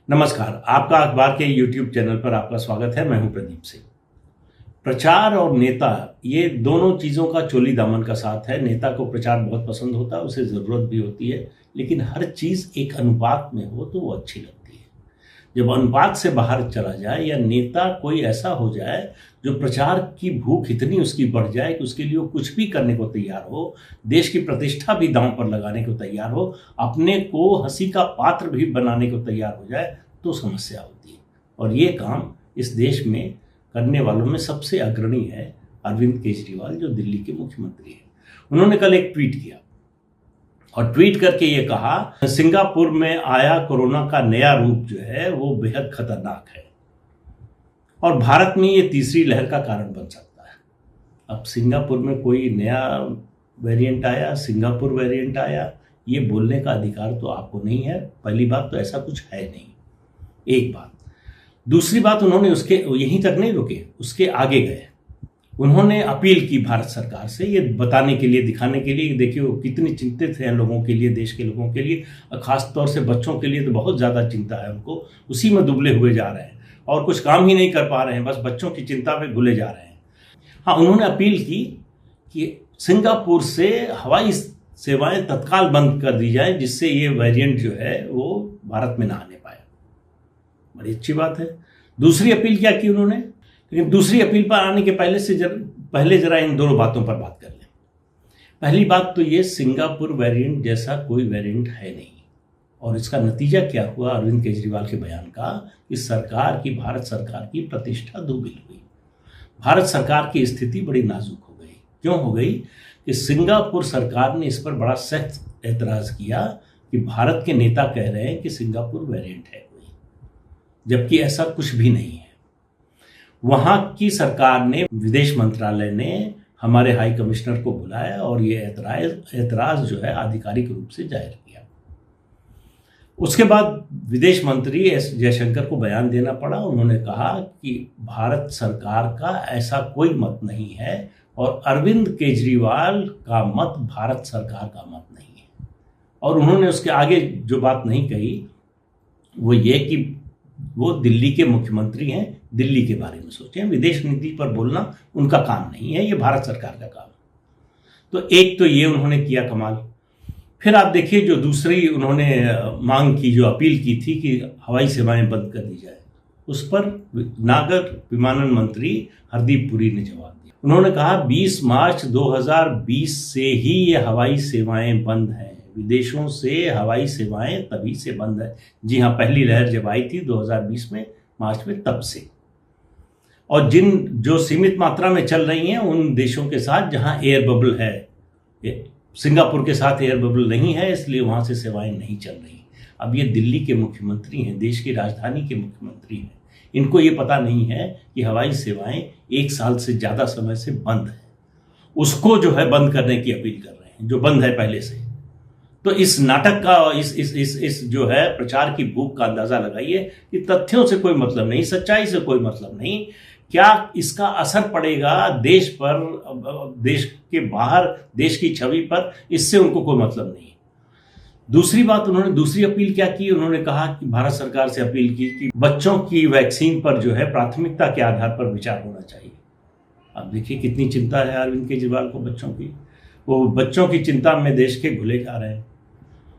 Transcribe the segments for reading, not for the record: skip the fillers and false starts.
नमस्कार, आपका अखबार के YouTube चैनल पर आपका स्वागत है। मैं हूं प्रदीप सिंह। प्रचार और नेता ये दोनों चीज़ों का चोली दामन का साथ है। नेता को प्रचार बहुत पसंद होता है, उसे ज़रूरत भी होती है, लेकिन हर चीज़ एक अनुपात में हो तो वो अच्छी लगती है। जब अनुपात से बाहर चला जाए या नेता कोई ऐसा हो जाए जो प्रचार की भूख इतनी उसकी बढ़ जाए कि उसके लिए वो कुछ भी करने को तैयार हो, देश की प्रतिष्ठा भी दांव पर लगाने को तैयार हो, अपने को हंसी का पात्र भी बनाने को तैयार हो जाए, तो समस्या होती है। और ये काम इस देश में करने वालों में सबसे अग्रणी है अरविंद केजरीवाल, जो दिल्ली के मुख्यमंत्री हैं। उन्होंने कल एक ट्वीट किया और ट्वीट करके ये कहा, सिंगापुर में आया कोरोना का नया रूप जो है वो बेहद खतरनाक है और भारत में ये तीसरी लहर का कारण बन सकता है। अब सिंगापुर में कोई नया वेरिएंट आया, सिंगापुर वेरिएंट आया, ये बोलने का अधिकार तो आपको नहीं है। पहली बात तो ऐसा कुछ है नहीं, एक बात। दूसरी बात, उन्होंने उसके यहीं तक नहीं रुके, उसके आगे गए। उन्होंने अपील की भारत सरकार से, ये बताने के लिए, दिखाने के लिए, देखिए वो कितनी चिंतित हैं लोगों के लिए, देश के लोगों के लिए, खास तौर से बच्चों के लिए तो बहुत ज़्यादा चिंता है उनको। उसी में दुबले हुए जा रहे हैं और कुछ काम ही नहीं कर पा रहे हैं, बस बच्चों की चिंता में घुले जा रहे हैं। हाँ, उन्होंने अपील की कि सिंगापुर से हवाई सेवाएं तत्काल बंद कर दी जाए, जिससे ये वेरिएंट जो है वो भारत में ना आने पाए। बड़ी अच्छी बात है। दूसरी अपील क्या की उन्होंने, लेकिन दूसरी अपील पर आने के पहले जरा इन दोनों बातों पर बात कर लें। पहली बात तो ये, सिंगापुर वेरिएंट जैसा कोई वेरिएंट है नहीं। और इसका नतीजा क्या हुआ अरविंद केजरीवाल के बयान का, कि भारत सरकार की प्रतिष्ठा धूमिल हुई। भारत सरकार की स्थिति बड़ी नाजुक हो गई। क्यों हो गई? कि सिंगापुर सरकार ने इस पर बड़ा सख्त एतराज किया कि भारत के नेता कह रहे हैं कि सिंगापुर वेरिएंट है कोई, जबकि ऐसा कुछ भी नहीं है। वहां की सरकार ने, विदेश मंत्रालय ने हमारे हाई कमिश्नर को बुलाया और ये एतराज जो है आधिकारिक रूप से जाहिर किया। उसके बाद विदेश मंत्री एस जयशंकर को बयान देना पड़ा। उन्होंने कहा कि भारत सरकार का ऐसा कोई मत नहीं है और अरविंद केजरीवाल का मत भारत सरकार का मत नहीं है। और उन्होंने उसके आगे जो बात नहीं कही वो ये कि वो दिल्ली के मुख्यमंत्री हैं, दिल्ली के बारे में सोचें। विदेश नीति पर बोलना उनका काम नहीं है, ये भारत सरकार का काम। तो एक तो ये उन्होंने किया कमाल। फिर आप देखिए, जो दूसरी उन्होंने मांग की, जो अपील की थी कि हवाई सेवाएं बंद कर दी जाए, उस पर नागर विमानन मंत्री हरदीप पुरी ने जवाब दिया। उन्होंने कहा 20 मार्च 2020 से ही ये हवाई सेवाएं बंद हैं, विदेशों से हवाई सेवाएं तभी से बंद है। जी हाँ, पहली लहर जब आई थी 2020 में मार्च में, तब से। और जो सीमित मात्रा में चल रही हैं उन देशों के साथ जहां एयर बबल है। सिंगापुर के साथ एयर बबल नहीं है, इसलिए वहां से सेवाएं नहीं चल रही। अब ये दिल्ली के मुख्यमंत्री हैं, देश की राजधानी के मुख्यमंत्री हैं, इनको ये पता नहीं है कि हवाई सेवाएं 1 साल से ज़्यादा समय से बंद है। उसको जो है बंद करने की अपील कर रहे हैं, जो बंद है पहले से। तो इस नाटक का, इस जो है प्रचार की भूख का अंदाजा लगाइए कि तथ्यों से कोई मतलब नहीं, सच्चाई से कोई मतलब नहीं। क्या इसका असर पड़ेगा देश पर, देश के बाहर, देश की छवि पर, इससे उनको कोई मतलब नहीं है। दूसरी बात, उन्होंने दूसरी अपील क्या की, उन्होंने कहा कि भारत सरकार से अपील की कि बच्चों की वैक्सीन पर जो है प्राथमिकता के आधार पर विचार होना चाहिए। अब देखिए कितनी चिंता है अरविंद केजरीवाल को बच्चों की। वो बच्चों की चिंता में देश के घुले जा रहे हैं।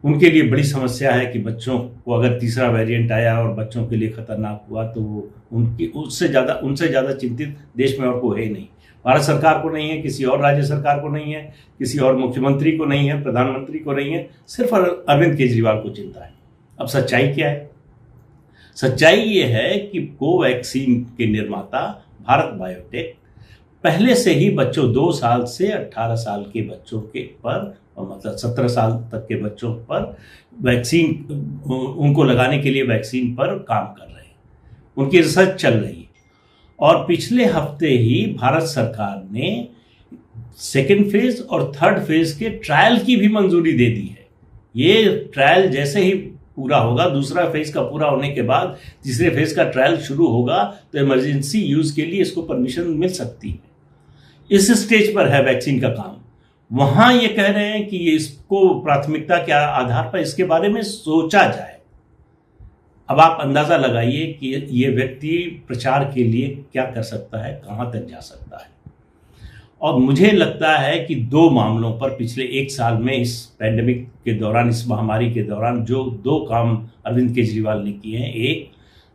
उनके लिए बड़ी समस्या है कि बच्चों को अगर तीसरा वेरिएंट आया और बच्चों के लिए खतरनाक हुआ तो उनसे ज़्यादा चिंतित देश में और कोई है नहीं। भारत सरकार को नहीं है, किसी और राज्य सरकार को नहीं है, किसी और मुख्यमंत्री को नहीं है, प्रधानमंत्री को नहीं है, सिर्फ अरविंद केजरीवाल को चिंता है। अब सच्चाई क्या है? सच्चाई ये है कि कोवैक्सीन के निर्माता भारत बायोटेक पहले से ही बच्चों 2 साल से 18 साल के बच्चों के पर, और मतलब 17 साल तक के बच्चों पर वैक्सीन, उनको लगाने के लिए वैक्सीन पर काम कर रहे हैं। उनकी रिसर्च चल रही है और पिछले हफ्ते ही भारत सरकार ने सेकेंड फेज और थर्ड फेज के ट्रायल की भी मंजूरी दे दी है। ये ट्रायल जैसे ही पूरा होगा, दूसरा फेज का पूरा होने के बाद तीसरे फेज का ट्रायल शुरू होगा, तो इमरजेंसी यूज के लिए इसको परमिशन मिल सकती है। इस स्टेज पर है वैक्सीन का काम। वहां ये कह रहे हैं कि इसको प्राथमिकता के आधार पर इसके बारे में सोचा जाए। अब आप अंदाजा लगाइए कि ये व्यक्ति प्रचार के लिए क्या कर सकता है, कहां तक जा सकता है। और मुझे लगता है कि दो मामलों पर पिछले एक साल में, इस पैंडेमिक के दौरान, इस महामारी के दौरान, जो दो काम अरविंद केजरीवाल ने किए हैं। एक,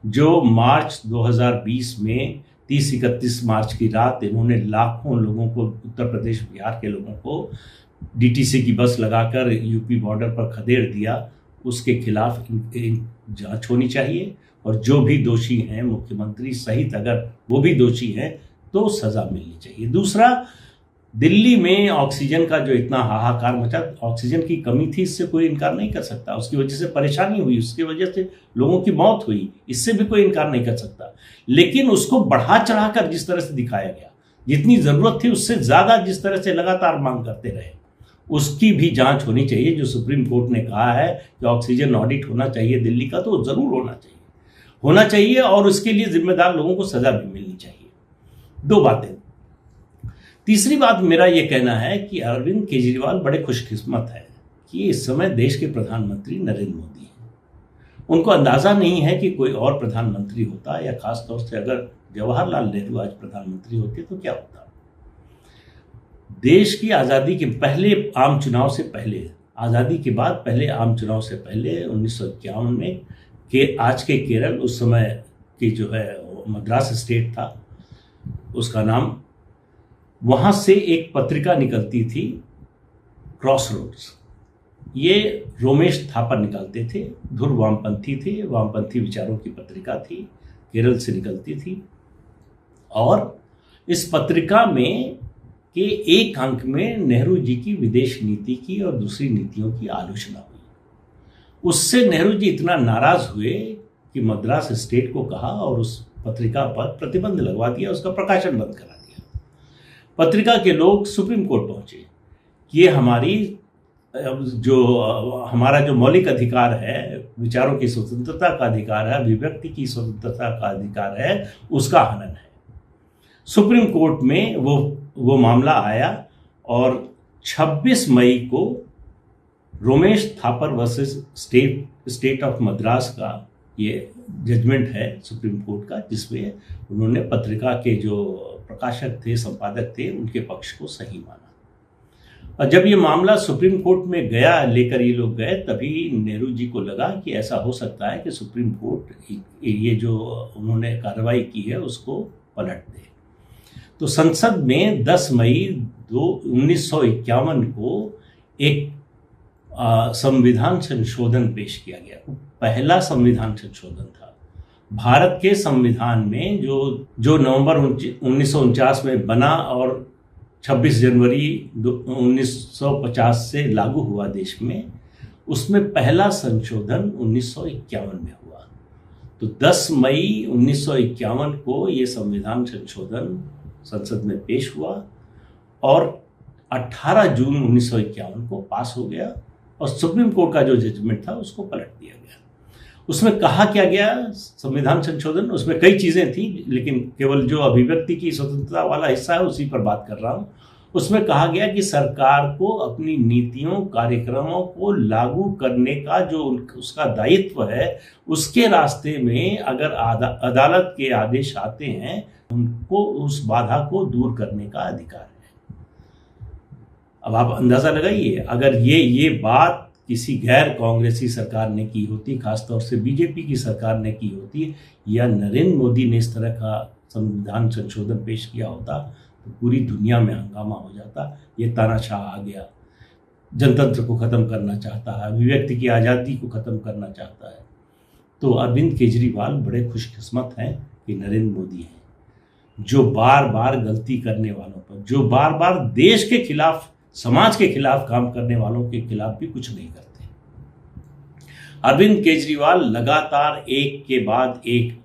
जो मार्च 2020 में 30-31 मार्च की रात इन्होंने लाखों लोगों को, उत्तर प्रदेश बिहार के लोगों को डीटीसी की बस लगाकर यूपी बॉर्डर पर खदेड़ दिया, उसके खिलाफ जांच होनी चाहिए। और जो भी दोषी हैं, मुख्यमंत्री सहित अगर वो भी दोषी हैं, तो सजा मिलनी चाहिए। दूसरा, दिल्ली में ऑक्सीजन का जो इतना हाहाकार मचा, ऑक्सीजन की कमी थी, इससे कोई इनकार नहीं कर सकता। उसकी वजह से परेशानी हुई, उसकी वजह से लोगों की मौत हुई, इससे भी कोई इनकार नहीं कर सकता। लेकिन उसको बढ़ा चढ़ाकर जिस तरह से दिखाया गया, जितनी जरूरत थी उससे ज्यादा जिस तरह से लगातार मांग करते रहे, उसकी भी जांच होनी चाहिए। जो सुप्रीम कोर्ट ने कहा है कि ऑक्सीजन ऑडिट होना चाहिए दिल्ली का, तो जरूर होना चाहिए और उसके लिए जिम्मेदार लोगों को सजा भी मिलनी चाहिए। दो बातें। तीसरी बात, मेरा यह कहना है कि अरविंद केजरीवाल बड़े खुशकिस्मत है कि इस समय देश के प्रधानमंत्री नरेंद्र मोदी हैं। उनको अंदाजा नहीं है कि कोई और प्रधानमंत्री होता, या खास तौर से अगर जवाहरलाल नेहरू आज प्रधानमंत्री होते तो क्या होता। देश की आज़ादी के पहले आम चुनाव से पहले, आज़ादी के बाद पहले आम चुनाव से पहले 1951 में आज के केरल, उस समय की जो है मद्रास स्टेट था उसका नाम, वहां से एक पत्रिका निकलती थी, क्रॉसरोड्स। ये रोमेश थापर निकालते थे, धुर वामपंथी थे, वामपंथी विचारों की पत्रिका थी, केरल से निकलती थी। और इस पत्रिका में के एक अंक में नेहरू जी की विदेश नीति की और दूसरी नीतियों की आलोचना हुई। उससे नेहरू जी इतना नाराज हुए कि मद्रास स्टेट को कहा और उस पत्रिका पर प्रतिबंध लगवा दिया, उसका प्रकाशन बंद करा दिया। पत्रिका के लोग सुप्रीम कोर्ट पहुंचे कि ये हमारा जो मौलिक अधिकार है, विचारों की स्वतंत्रता का अधिकार है, अभिव्यक्ति की स्वतंत्रता का अधिकार है, उसका हनन है। सुप्रीम कोर्ट में वो मामला आया और 26 मई को Romesh Thapar versus state of Madras का ये जजमेंट है सुप्रीम कोर्ट का, जिसमें उन्होंने पत्रिका के जो प्रकाशक थे, संपादक थे, उनके पक्ष को सही माना। और जब ये मामला सुप्रीम कोर्ट में गया, लेकर ये लोग गए, तभी नेहरू जी को लगा कि ऐसा हो सकता है कि सुप्रीम कोर्ट ये जो उन्होंने कार्रवाई की है उसको पलट दे। तो संसद में 10 मई 1951 को एक संविधान संशोधन पेश किया गया। पहला संविधान संशोधन था भारत के संविधान में, जो नवंबर 1949 में बना और 26 जनवरी 1950 से लागू हुआ देश में। उसमें पहला संशोधन 1951 में हुआ। तो 10 मई 1951 को ये संविधान संशोधन संसद में पेश हुआ और 18 जून 1951 को पास हो गया और सुप्रीम कोर्ट का जो जजमेंट था उसको पलट दिया गया। उसमें कहा क्या गया, संविधान संशोधन, उसमें कई चीजें थी, लेकिन केवल जो अभिव्यक्ति की स्वतंत्रता वाला हिस्सा है उसी पर बात कर रहा हूं। उसमें कहा गया कि सरकार को अपनी नीतियों, कार्यक्रमों को लागू करने का जो उसका दायित्व है, उसके रास्ते में अगर अदालत के आदेश आते हैं, उनको उस बाधा को दूर करने का अधिकार है। अब आप अंदाजा लगाइए, अगर ये बात किसी गैर कांग्रेसी सरकार ने की होती, खासतौर से बीजेपी की सरकार ने की होती, या नरेंद्र मोदी ने इस तरह का संविधान संशोधन पेश किया होता, तो पूरी दुनिया में हंगामा हो जाता। ये तानाशाह आ गया, जनतंत्र को खत्म करना चाहता है, अभिव्यक्ति की आज़ादी को खत्म करना चाहता है। तो अरविंद केजरीवाल बड़े खुशकिस्मत हैं कि नरेंद्र मोदी हैं, जो बार बार गलती करने वालों पर, जो बार बार देश के खिलाफ, समाज के खिलाफ काम करने वालों के खिलाफ भी कुछ नहीं करते। अरविंद केजरीवाल लगातार एक के बाद एक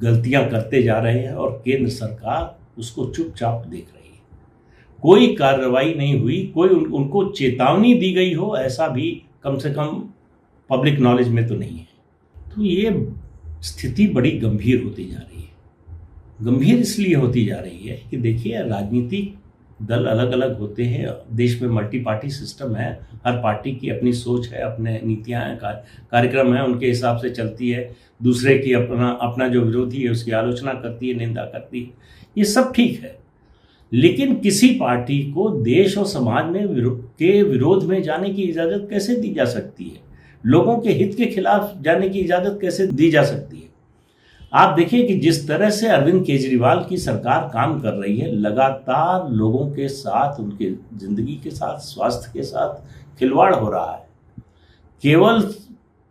गलतियां करते जा रहे हैं और केंद्र सरकार उसको चुपचाप देख रही है। कोई कार्रवाई नहीं हुई, कोई उनको चेतावनी दी गई हो, ऐसा भी कम से कम पब्लिक नॉलेज में तो नहीं है। तो ये स्थिति बड़ी गंभीर होती जा रही है। गंभीर इसलिए होती जा रही है कि देखिए, राजनीति दल अलग अलग होते हैं, देश में मल्टी पार्टी सिस्टम है, हर पार्टी की अपनी सोच है, अपने नीतियां हैं, कार्यक्रम है, उनके हिसाब से चलती है, दूसरे की अपना अपना जो विरोधी है उसकी आलोचना करती है, निंदा करती है, ये सब ठीक है। लेकिन किसी पार्टी को देश और समाज में के विरोध में जाने की इजाज़त कैसे दी जा सकती है? लोगों के हित के खिलाफ जाने की इजाज़त कैसे दी जा सकती है? आप देखिए कि जिस तरह से अरविंद केजरीवाल की सरकार काम कर रही है, लगातार लोगों के साथ, उनके जिंदगी के साथ, स्वास्थ्य के साथ खिलवाड़ हो रहा है। केवल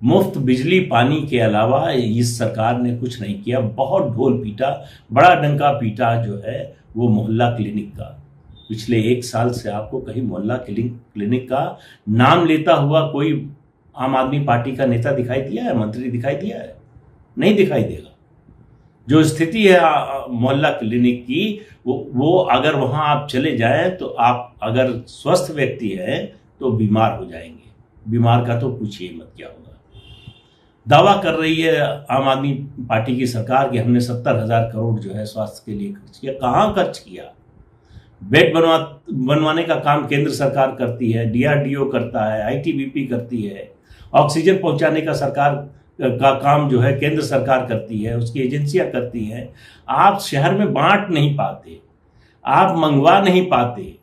मुफ्त बिजली पानी के अलावा इस सरकार ने कुछ नहीं किया। बहुत ढोल पीटा, बड़ा डंका पीटा जो है वो मोहल्ला क्लिनिक का। पिछले 1 साल से आपको कहीं मोहल्ला क्लिनिक का नाम लेता हुआ कोई आम आदमी पार्टी का नेता दिखाई दिया है, मंत्री दिखाई दिया है? नहीं दिखाई देगा। जो स्थिति है मोहल्ला क्लिनिक की, वो अगर वहां आप चले जाएं तो आप अगर स्वस्थ व्यक्ति हैं तो बीमार हो जाएंगे। बीमार का तो पूछिए मत क्या होगा। दावा कर रही है आम आदमी पार्टी की सरकार कि हमने 70,000 करोड़ जो है स्वास्थ्य के लिए खर्च किया। कहाँ खर्च किया? बेड बनवाने का काम केंद्र सरकार करती है, DRDO करता है, ITBP करती है। ऑक्सीजन पहुंचाने का सरकार का काम जो है केंद्र सरकार करती है, उसकी एजेंसियां करती हैं। आप शहर में बांट नहीं पाते, आप मंगवा नहीं पाते,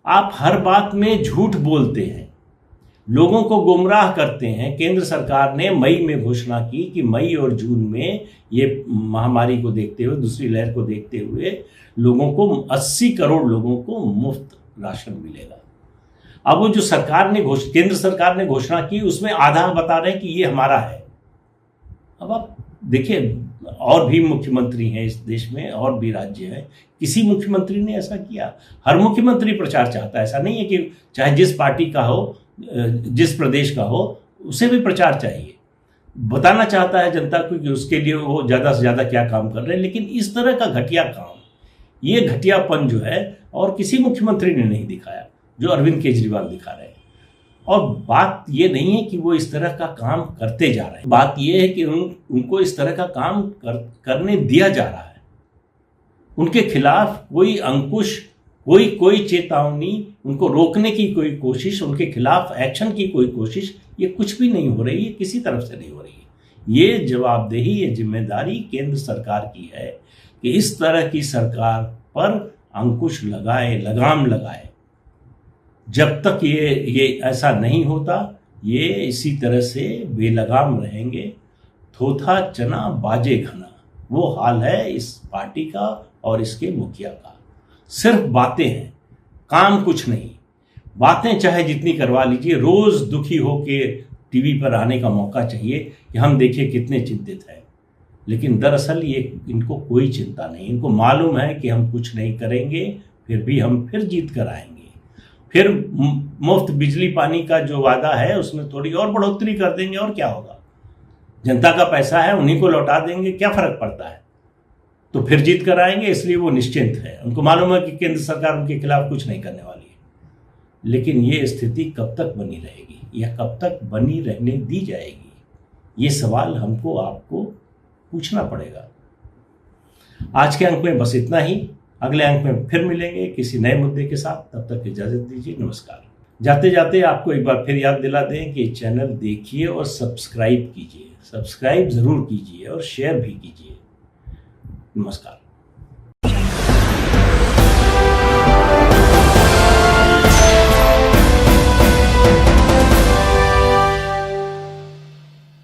आप हर बात में झूठ बोलते हैं, लोगों को गुमराह करते हैं। केंद्र सरकार ने मई में घोषणा की कि मई और जून में ये महामारी को देखते हुए, दूसरी लहर को देखते हुए लोगों को 80 करोड़ लोगों को मुफ्त राशन मिलेगा। अब वो जो केंद्र सरकार ने घोषणा की उसमें आधा बता रहे हैं कि ये हमारा है। अब आप देखिए, और भी मुख्यमंत्री हैं इस देश में, और भी राज्य हैं, किसी मुख्यमंत्री ने ऐसा किया? हर मुख्यमंत्री प्रचार चाहता है। ऐसा नहीं है कि चाहे जिस पार्टी का हो, जिस प्रदेश का हो, उसे भी प्रचार चाहिए, बताना चाहता है जनता को कि उसके लिए वो ज़्यादा से ज़्यादा क्या काम कर रहे हैं। लेकिन इस तरह का घटिया काम, ये घटियापन जो है और किसी मुख्यमंत्री ने नहीं दिखाया जो अरविंद केजरीवाल दिखा रहे हैं। और बात ये नहीं है कि वो इस तरह का काम करते जा रहे हैं, बात ये है कि उनको इस तरह का काम करने दिया जा रहा है। उनके खिलाफ कोई अंकुश, कोई चेतावनी, उनको रोकने की कोई कोशिश, उनके खिलाफ एक्शन की कोई कोशिश, ये कुछ भी नहीं हो रही है, किसी तरफ से नहीं हो रही है। ये जवाबदेही, ये जिम्मेदारी केंद्र सरकार की है कि इस तरह की सरकार पर अंकुश लगाए, लगाम लगाए। जब तक ये ऐसा नहीं होता, ये इसी तरह से बेलगाम रहेंगे। थोथा चना बाजे घना, वो हाल है इस पार्टी का और इसके मुखिया का। सिर्फ बातें हैं, काम कुछ नहीं। बातें चाहे जितनी करवा लीजिए, रोज दुखी होके टीवी पर आने का मौका चाहिए कि हम देखिए कितने चिंतित हैं। लेकिन दरअसल ये इनको कोई चिंता नहीं। इनको मालूम है कि हम कुछ नहीं करेंगे, फिर भी हम फिर जीत कर आएंगे। फिर मुफ्त बिजली पानी का जो वादा है उसमें थोड़ी और बढ़ोतरी कर देंगे, और क्या होगा? जनता का पैसा है, उन्हीं को लौटा देंगे, क्या फर्क पड़ता है? तो फिर जीत कर आएंगे, इसलिए वो निश्चिंत है। उनको मालूम है कि केंद्र सरकार उनके खिलाफ कुछ नहीं करने वाली है। लेकिन ये स्थिति कब तक बनी रहेगी या कब तक बनी रहने दी जाएगी, ये सवाल हमको आपको पूछना पड़ेगा। आज के अंक में बस इतना ही। अगले अंक में फिर मिलेंगे किसी नए मुद्दे के साथ। तब तक इजाजत दीजिए, नमस्कार। जाते जाते आपको एक बार फिर याद दिला दें कि चैनल देखिए और सब्सक्राइब कीजिए, सब्सक्राइब जरूर कीजिए और शेयर भी कीजिए। नमस्कार।